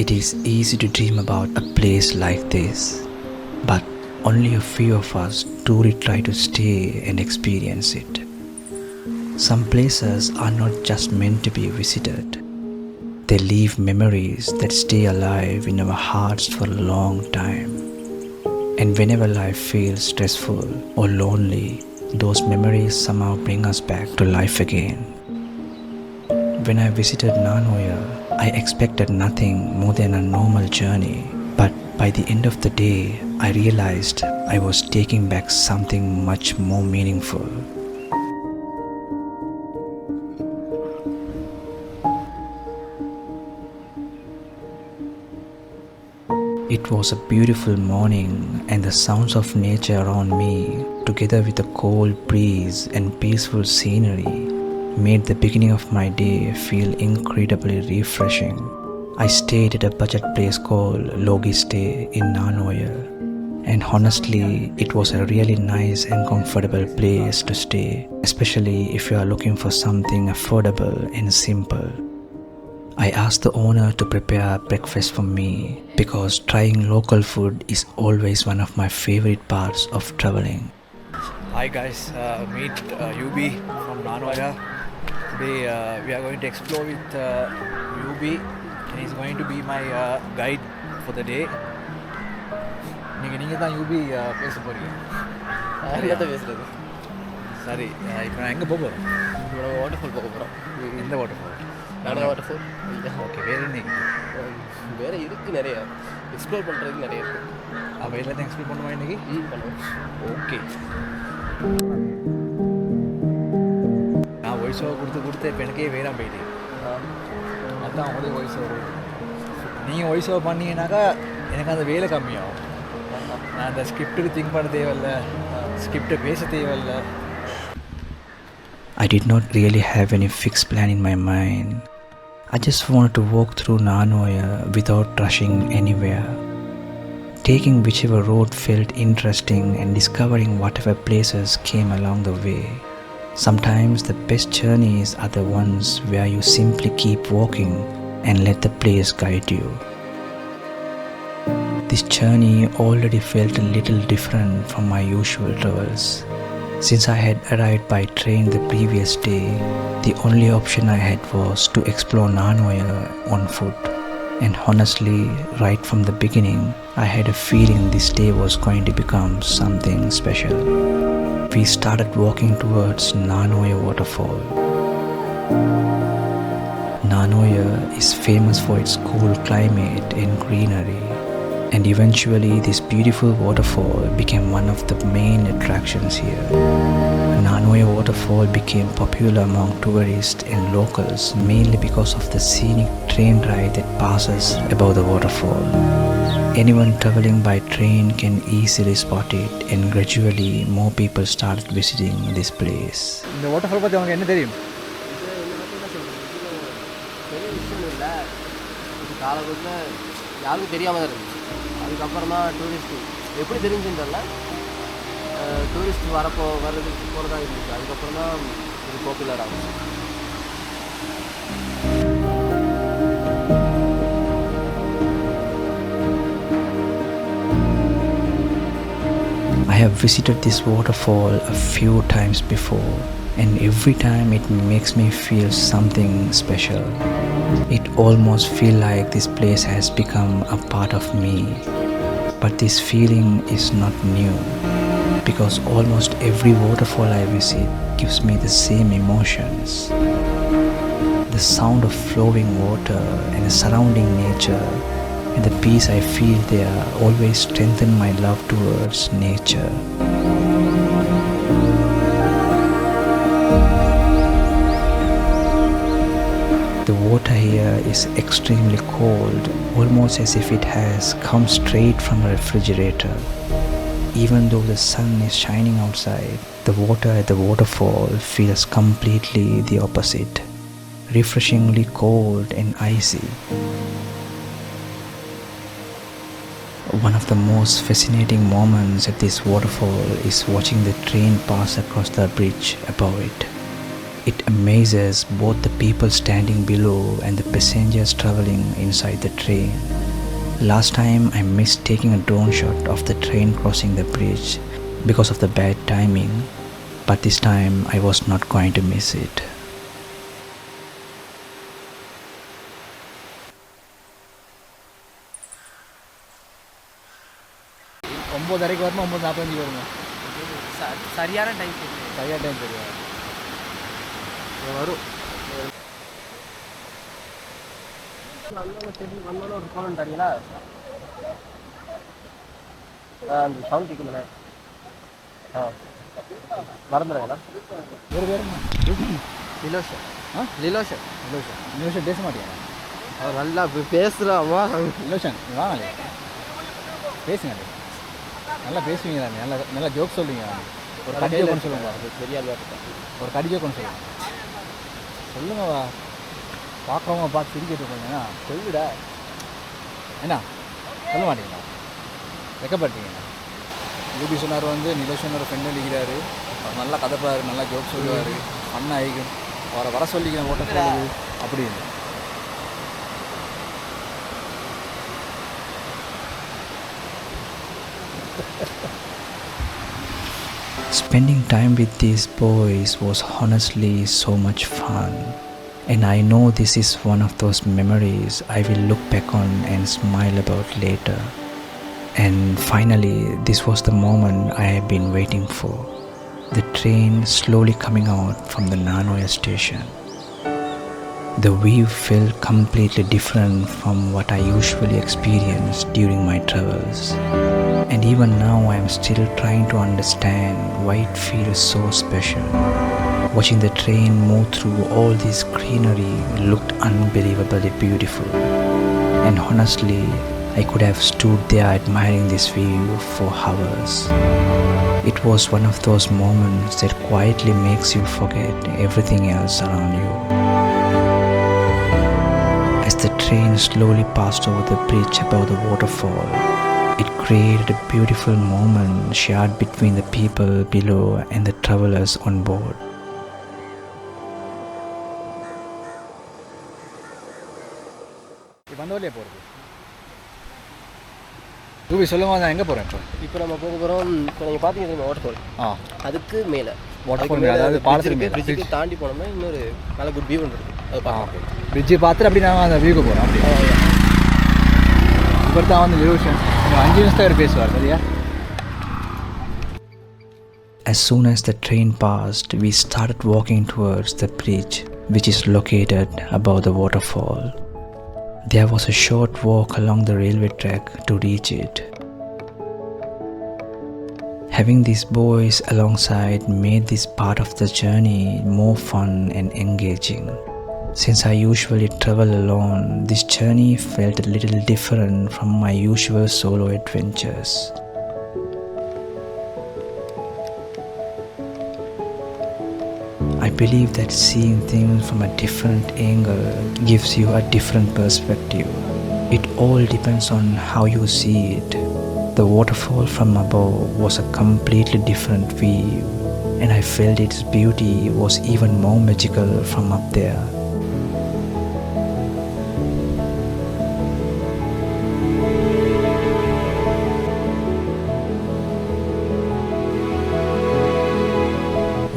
It is easy to dream about a place like this, but only a few of us truly try to stay and experience it. Some places are not just meant to be visited, they leave memories that stay alive in our hearts for a long time. And whenever life feels stressful or lonely, those memories somehow bring us back to life again. When I visited Nanuoya, I expected nothing more than a normal journey, but by the end of the day, I realized I was taking back something much more meaningful. It was a beautiful morning, and the sounds of nature around me, together with the cold breeze and peaceful scenery, made the beginning of my day feel incredibly refreshing. I stayed at a budget place called Logi Stay in Nanuoya, and honestly, it was a really nice and comfortable place to stay, especially if you are looking for something affordable and simple. I asked the owner to prepare breakfast for me because trying local food is always one of my favorite parts of traveling. Hi guys, meet UB from Nanuoya. Today we are going to explore with UB, and he's going to be my guide for the day. நீங்கள் தான் UP பேச போகிறீங்க. யார்கிட்ட பேசுகிறது? சரி, இப்போ நான் எங்கே போக போகிறோம்? வாட்டர் ஃபால் போக போகிறோம். எந்த வாட்டர் ஃபால்? நானும் வாட்டர் ஃபால். ஓகே, வேறு என்ன? வேறு இருக்குது, நிறையா எக்ஸ்ப்ளோர் பண்ணுறதுக்கு நிறைய இருக்குது. அப்போ எல்லாத்தையும் எக்ஸ்ப்ளோர் பண்ணுவோம் இன்றைக்கி. பண்ணுவோம். ஓகே, நான் வாய்ஸ் ஓவர் கொடுத்து இப்போ எனக்கே வேணாம் போயிட்டு. அதுதான் அவங்களே வாய்ஸ் ஓவர். நீங்கள் வாய்ஸ் ஓவர் பண்ணீங்கன்னாக்கா எனக்கு அந்த வேலை கம்மியாகும். நான் அந்த ஸ்கிரிப்டுக்கு திங்க் பண்ண தேவையில்லை, ஸ்கிரிப்டை பேச தேவையில்லை. I did not really have any fixed plan in my mind. I just wanted to walk through Nanuoya without rushing anywhere, taking whichever road felt interesting and discovering whatever places came along the way. Sometimes the best journeys are the ones where you simply keep walking and let the place guide you. This journey already felt a little different from my usual travels. Since I had arrived by train the previous day, the only option I had was to explore Nanuoya on foot. And honestly, right from the beginning, I had a feeling this day was going to become something special. We started walking towards Nanuoya waterfall. Nanuoya is famous for its cool climate and greenery, and eventually this beautiful waterfall became one of the main attractions here. Nanuoya waterfall became popular among tourists and locals mainly because of the scenic train ride that passes above the waterfall. Anyone traveling by train can easily spot it, and gradually more people started visiting this place. இந்த water fall பற்றி அவங்க என்ன தெரியும்? பெரிய விஷயம் இல்லை, இது காலகட்டத்தில் யாருக்கும் தெரியாமல் தான் இருந்துச்சு. அதுக்கப்புறம் தான் டூரிஸ்ட்டு எப்படி தெரிஞ்சுன்னு தெரியல, டூரிஸ்ட் வர்றதுக்கு போகிறதா இருந்துச்சு. அதுக்கப்புறம் தான் இது பாப்புலர் ஆகும். I have visited this waterfall a few times before, and every time it makes me feel something special. It almost feels like this place has become a part of me. But this feeling is not new, because almost every waterfall I visit gives me the same emotions. The sound of flowing water and the surrounding nature and the peace I feel there always strengthen my love towards nature. The water here is extremely cold, almost as if it has come straight from a refrigerator. Even though the sun is shining outside, the water at the waterfall feels completely the opposite, refreshingly cold and icy. One of the most fascinating moments at this waterfall is watching the train pass across the bridge above it. It amazes both the people standing below and the passengers traveling inside the train. Last time I missed taking a drone shot of the train crossing the bridge because of the bad timing, but this time I was not going to miss it. ஒம்பதரைக்கு வருமா 9:45 வருமா? சரியான time சரியாக time தெரியாது வரும். வந்தாலும் ஒரு கோலம் தரீங்களா? அந்த சவுண்ட் கேட்குங்களே. மறந்துடுங்களா? வேறு பேர் லிலோஷன். லிலோஷன் லிலோஷன் பேச மாட்டேங்க. அவர் நல்லா பேசுகிறாமா? லிலோஷன் வாங்கலே பேசுங்க, நல்லா பேசுவீங்க, நல்லா நல்லா ஜோக் சொல்லுவீங்க. ஒரு கடிஜோ கொண்டு சொல்லுங்க, தெரியாது. ஒரு கடிஜோ கொண்டு சொல்லுங்க. சொல்லுங்கவா, பார்க்குறவங்க பார்த்து சிரிக்கிட்டு இருக்கீங்கன்னா சொல்லுடா. என்ன சொல்ல மாட்டீங்களா? வெக்கப்பட்டீங்களா? யூபி சொன்னார் வந்து நிலோஷன் ஒரு ஃப்ரெண்டு இருக்கிறாரு, அவர் நல்லா கதைப்பாரு, நல்லா ஜோக் சொல்லுவார், அண்ணா ஆகிக்கும், அவரை வர சொல்லிக்கிறேன் ஓட்ட சொல்லுது அப்படின்னு. Spending time with these boys was honestly so much fun, and I know this is one of those memories I will look back on and smile about later. And finally, this was the moment I have been waiting for. The train slowly coming out from the Nanuoya station. The view felt completely different from what I usually experience during my travels. And even now I am still trying to understand why it feels so special. Watching the train move through all this greenery looked unbelievably beautiful. And honestly, I could have stood there admiring this view for hours. It was one of those moments that quietly makes you forget everything else around you. As the train slowly passed over the bridge above the waterfall, it created a beautiful moment shared between the people below and the travelers on board. வந்தவர்களே போகிறது Ruby சொல்லுங்க, நான் எங்கே போகிறேன் இப்போ? இப்போ நம்ம போக போகிறோம். இப்போ நீங்கள் பார்த்தீங்க தெரியுமா வாட்டர்ஃபால்? அதுக்கு மேலே வாட்டர்ஃபால் மேலே, அதாவது பாலத்துக்கு பிரிட்ஜுக்கு தாண்டி போனோம்னா இன்னொரு நல்ல குட் வியூ இருக்குது. அது பார்க்கலாம். பிரிட்ஜை பார்த்துட்டு அப்படி நான் அந்த வியூக்கு போகிறோம். அப்படி இவர் தான் வந்து லிலோஷன். 5 நிமிஷம் அவர் பேசுவார், சரியா? As soon as the train passed, we started walking towards the bridge, which is located above the waterfall. There was a short walk along the railway track to reach it. Having these boys alongside made this part of the journey more fun and engaging. Since I usually travel alone, this journey felt a little different from my usual solo adventures. I believe that seeing things from a different angle gives you a different perspective. It all depends on how you see it. The waterfall from above was a completely different view, and I felt its beauty was even more magical from up there.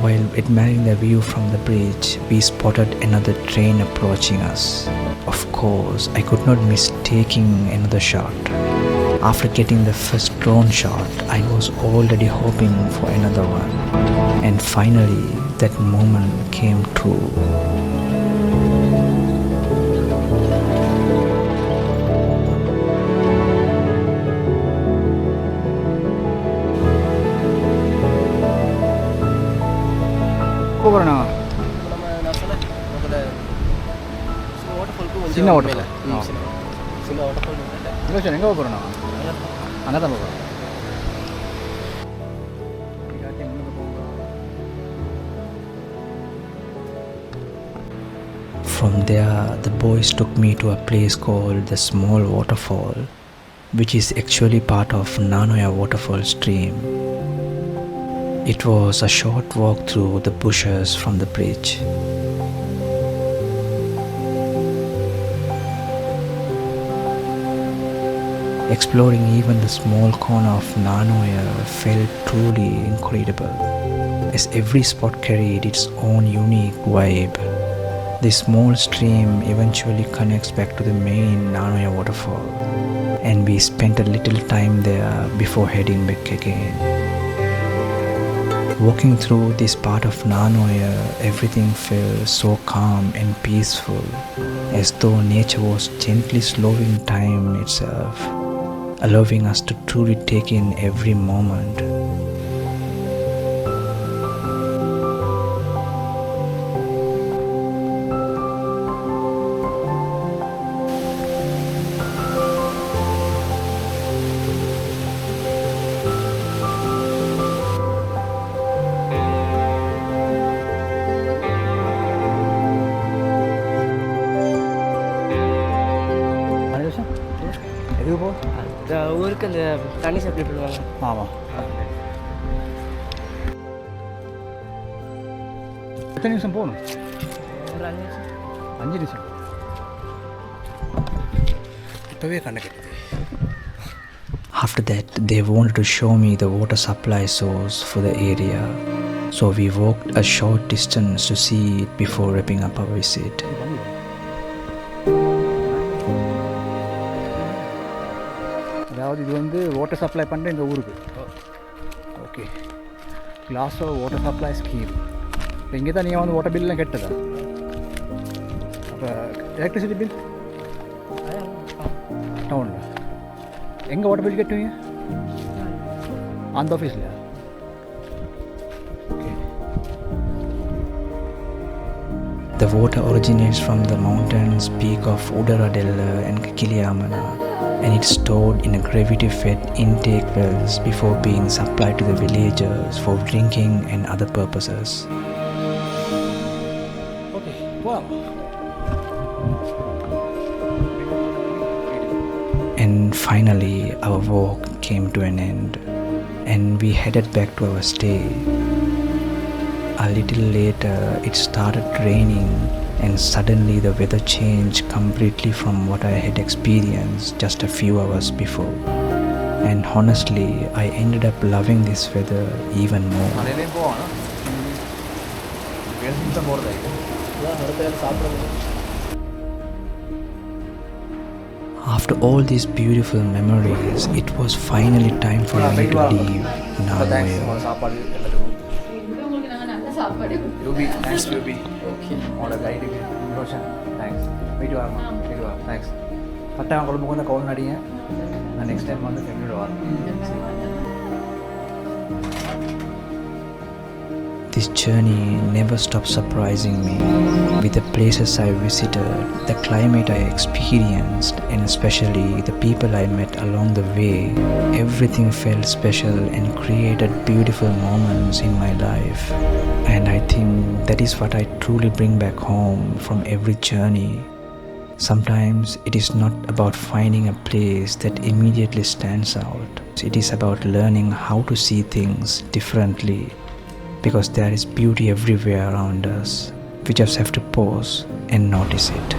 While admiring the view from the bridge, we spotted another train approaching us. Of course, I could not miss taking another shot. After getting the first drone shot, I was already hoping for another one. And finally, that moment came true. போகிறோண்ணா. நம்ம நான் சொன்னேன் முதல்ல வாட்டர்ஃபாலுக்கு சின்ன waterfall. சின்ன waterfall. லிலோஷன் எங்கே போகிறோண்ணா? அங்கே தான் போகிறோம். From there, the boys took me to a place called the Small Waterfall, which is actually part of Nanuoya waterfall stream. It was a short walk through the bushes from the bridge. Exploring even the small corner of Nanuoya felt truly incredible, as every spot carried its own unique vibe. The small stream eventually connects back to the main Nanuoya waterfall, and we spent a little time there before heading back again. Walking through this part of Nanuoya, everything felt so calm and peaceful, as though nature was gently slowing time itself, allowing us to truly take in every moment. எதுக்கு போ? அந்த ஊருக்கு அந்த தண்ணி supply பண்ணுவாங்க. ஆமாம். எத்தனை நிமிஷம் போகணும்? ஒரு 5 நிமிஷம். 5 நிமிஷம். இப்போவே கண்ணு கட்டுது. After that, they wanted to show me the water supply source for the area, so we walked a short distance to see it before wrapping up our visit. அதாவது இது வந்து வாட்டர் சப்ளை பண்ணுற இந்த ஊருக்கு. Okay, glass water supply scheme. இப்போ இங்கே தான் நீங்கள் வந்து வாட்டர் பில்லாம் கட்டுதா? அப்போ எலக்ட்ரிசிட்டி பில் டவுனில் எங்கே வாட்டர் பில் கட்டுவீங்க? அந்த ஆஃபீஸில். Okay. The water originates from the mountains peak of Udaradella and Kiliamana, and it's stored in a gravity-fed intake wells before being supplied to the villagers for drinking and other purposes. Okay, போகலாம். And finally, our walk came to an end, and we headed back to our stay. A little later, it started raining, and suddenly the weather changed completely from what I had experienced just a few hours before. And honestly, I ended up loving this weather even more. மழையிலையும் போகணும். வேறு தான் போகிறதா? அடுத்த நேரம் சாப்பிட்றது. After all these beautiful memories, it was finally time for me to leave Nanuoya. சாப்பாடு எல்லாத்துக்கும். UP, thanks UP. Okay, உங்களோட கைடுக்கு ரோஷன் தேங்க்ஸ். போயிட்டு வரமா? போயிட்டு வா, தேங்க்ஸ். கட்டாயம் குழம்புக்கு வந்து கவுன் அடிங்க. நான் நெக்ஸ்ட் டைம் வந்து ஃபேமிலியோட வரேன். This journey never stopped surprising me. With the places I visited, the climate I experienced, and especially the people I met along the way, everything felt special and created beautiful moments in my life. And I think that is what I truly bring back home from every journey. Sometimes it is not about finding a place that immediately stands out. It is about learning how to see things differently, because there is beauty everywhere around us. We just have to pause and notice it.